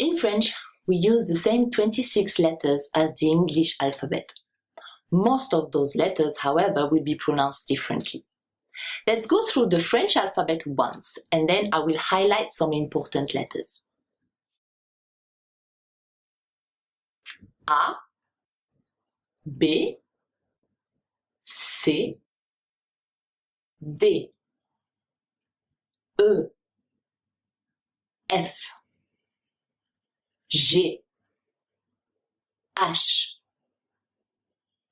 In French, we use the same 26 letters as the English alphabet. Most of those letters, however, will be pronounced differently. Let's go through the French alphabet once, and then I will highlight some important letters. A, B, C, D, E, F, G, H,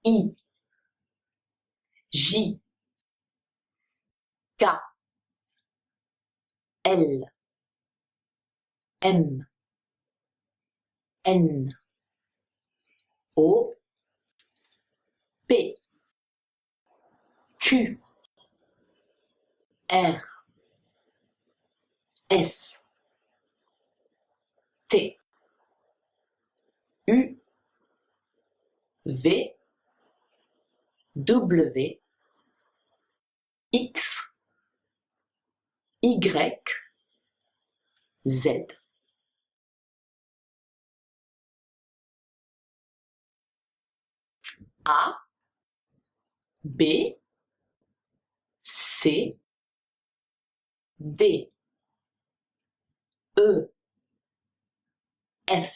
I, J, K, L, M, N, O, P, Q, R, S, T, U, V, W, X, Y, Z. A, B, C, D, E, F,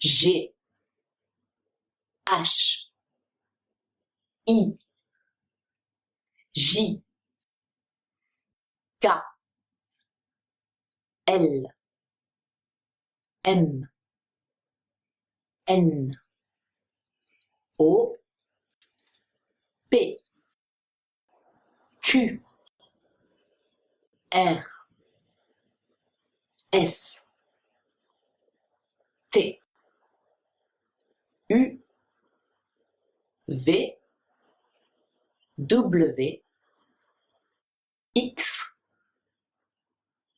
G, H, I, J, K, L, M, N, O, P, Q, R, S, T, U, V, W, X,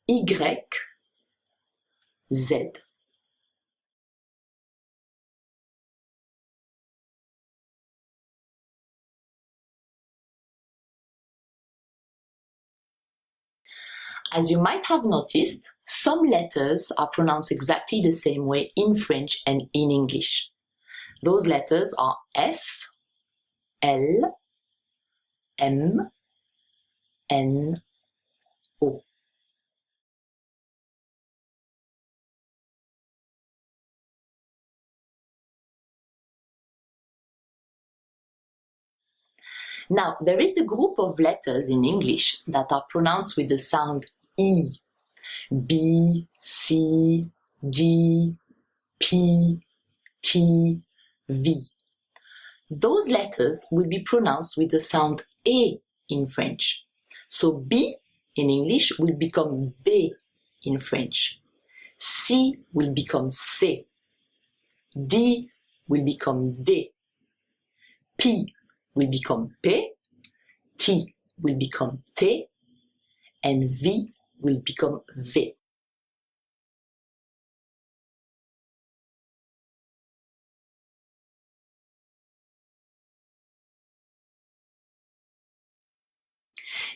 Y, Z. As you might have noticed, some letters are pronounced exactly the same way in French and in English. Those letters are F, L, M, N, O. Now, there is a group of letters in English that are pronounced with the sound E. B, C, D, P, T, V. Those letters will be pronounced with the sound A in French. So B in English will become B in French. C will become C. D will become D. P will become P. T will become T. And V will become V.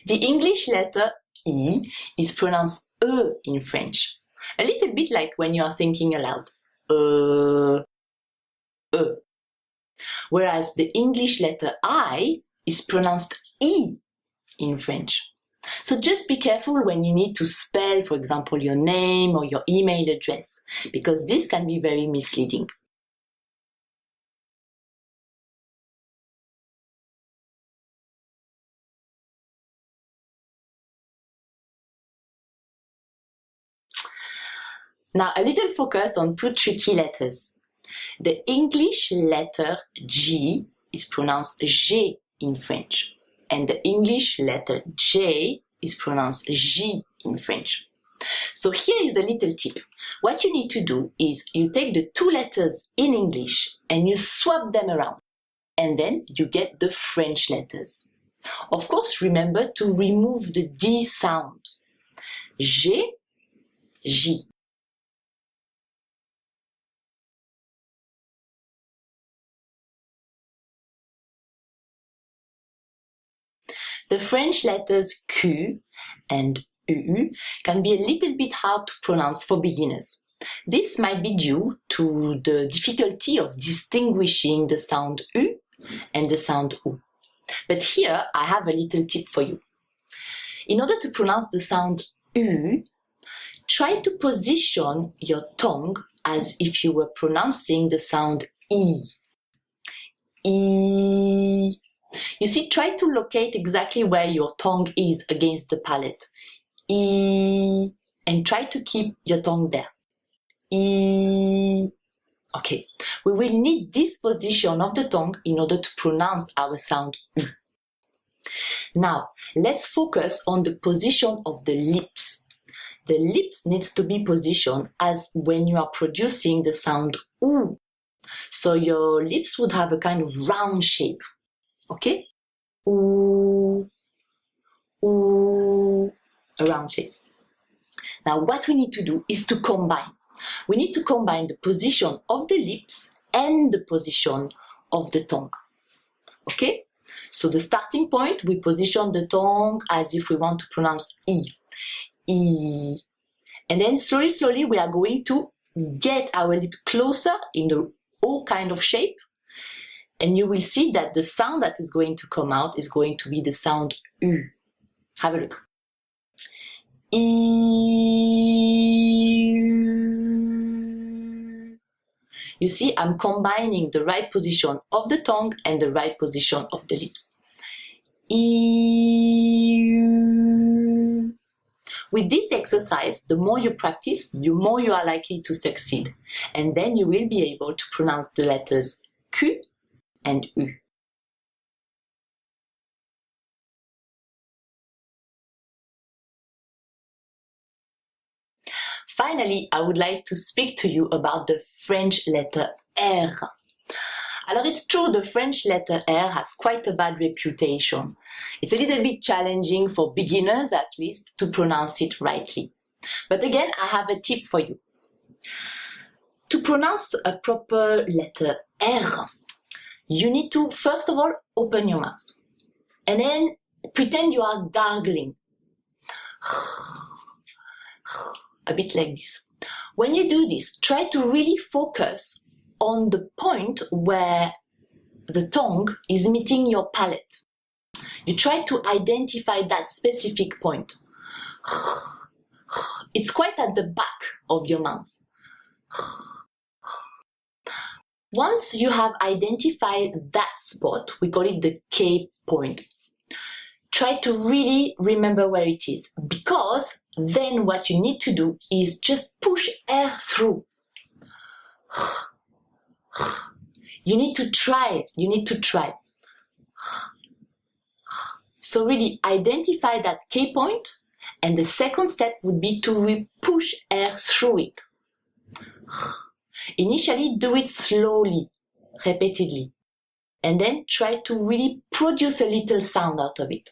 The English letter E is pronounced E in French. A little bit like when you are thinking aloud. E. Whereas the English letter I is pronounced E in French. So just be careful when you need to spell, for example, your name or your email address, because this can be very misleading. Now, a little focus on two tricky letters. The English letter G is pronounced G in French, and the English letter J is pronounced J in French. So here is a little tip. What you need to do is you take the two letters in English and you swap them around, and then you get the French letters. Of course, remember to remove the D sound. G, J. The French letters Q and UU, can be a little bit hard to pronounce for beginners. This might be due to the difficulty of distinguishing the sound U and the sound U. But here I have a little tip for you. In order to pronounce the sound U, try to position your tongue as if you were pronouncing the sound E. E. You see, try to locate exactly where your tongue is against the palate. E. And try to keep your tongue there. E. Okay, we will need this position of the tongue in order to pronounce our sound U. Now, let's focus on the position of the lips. The lips needs to be positioned as when you are producing the sound U. So your lips would have a kind of round shape. Okay? U, U, a round shape. Now, what we need to do is to combine. We need to combine the position of the lips and the position of the tongue. Okay? So the starting point, we position the tongue as if we want to pronounce E. E. And then slowly, we are going to get our lip closer in the O kind of shape. And you will see that the sound that is going to come out is going to be the sound U. Have a look. E. You see, I'm combining the right position of the tongue and the right position of the lips. E. With this exercise, the more you practice, the more you are likely to succeed. And then you will be able to pronounce the letters Q and U. Finally, I would like to speak to you about the French letter R. Alors it's true, the French letter R has quite a bad reputation. It's a little bit challenging for beginners at least to pronounce it rightly. But again, I have a tip for you. To pronounce a proper letter R, you need to first of all open your mouth and then pretend you are gargling. A bit like this. When you do this, try to really focus on the point where the tongue is meeting your palate. You try to identify that specific point. It's quite at the back of your mouth. Once you have identified that spot, we call it the K point. Try to really remember where it is, because then what you need to do is just push air through. You need to try it. You need to try. So really identify that K point, and the second step would be to push air through it. Initially, do it slowly, repeatedly, and then try to really produce a little sound out of it.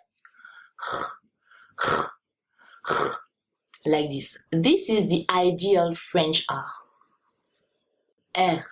Like this. This is the ideal French R. R.